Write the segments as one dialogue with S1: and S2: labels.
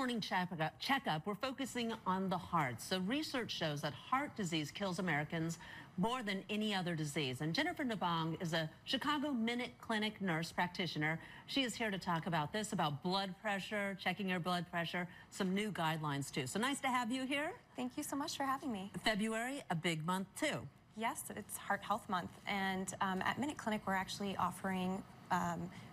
S1: morning checkup, we're focusing on the heart. So research shows that heart disease kills Americans more than any other disease. And Jennifer Nabong is a Chicago Minute Clinic nurse practitioner. She is here to talk about this, about blood pressure, checking your blood pressure, some new guidelines too. So nice to have you here.
S2: Thank you so much for having me.
S1: February, a big month too.
S2: Yes, it's Heart Health Month, and at Minute Clinic we're actually offering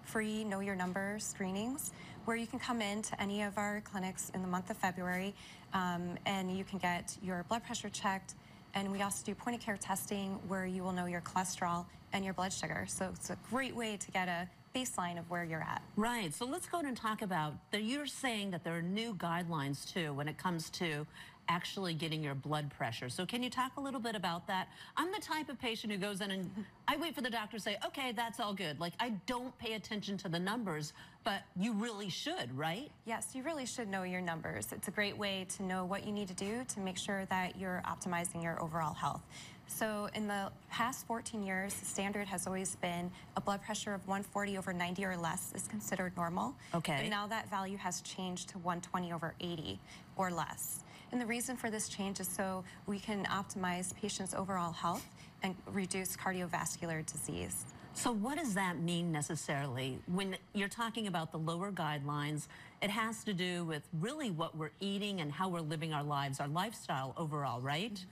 S2: free Know Your Number screenings where you can come in to any of our clinics in the month of February and you can get your blood pressure checked, and we also do point-of-care testing where you will know your cholesterol and your blood sugar. So it's a great way to get a baseline of where you're at.
S1: Right, so let's go ahead and talk about that. You're saying that there are new guidelines too when it comes to actually getting your blood pressure. So can you talk a little bit about that? I'm the type of patient who goes in and I wait for the doctor to say, okay, that's all good. Like, I don't pay attention to the numbers, but you really should, right?
S2: Yes, you really should know your numbers. It's a great way to know what you need to do to make sure that you're optimizing your overall health. So in the past 14 years, the standard has always been a blood pressure of 140/90 or less is considered normal.
S1: Okay.
S2: And now that value has changed to 120/80 or less. And the reason for this change is so we can optimize patients' overall health and reduce cardiovascular disease.
S1: So what does that mean necessarily? When you're talking about the lower guidelines, it has to do with really what we're eating and how we're living our lives, our lifestyle overall, right?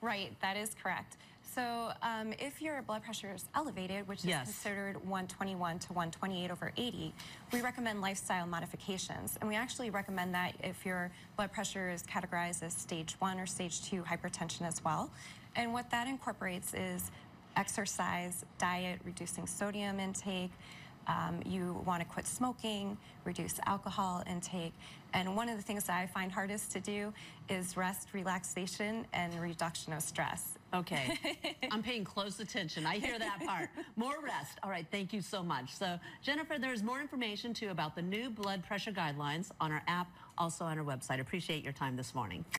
S2: Right, that is correct. So if your blood pressure is elevated, which is considered 121/128/80, we recommend lifestyle modifications. And we actually recommend that if your blood pressure is categorized as stage 1 or stage 2 hypertension as well. And what that incorporates is exercise, diet, reducing sodium intake. You want to quit smoking, reduce alcohol intake. And one of the things that I find hardest to do is rest, relaxation, and reduction of stress.
S1: Okay, I'm paying close attention. I hear that part. More rest. All right, thank you so much. So, Jennifer, there's more information too about the new blood pressure guidelines on our app, also on our website. Appreciate your time this morning.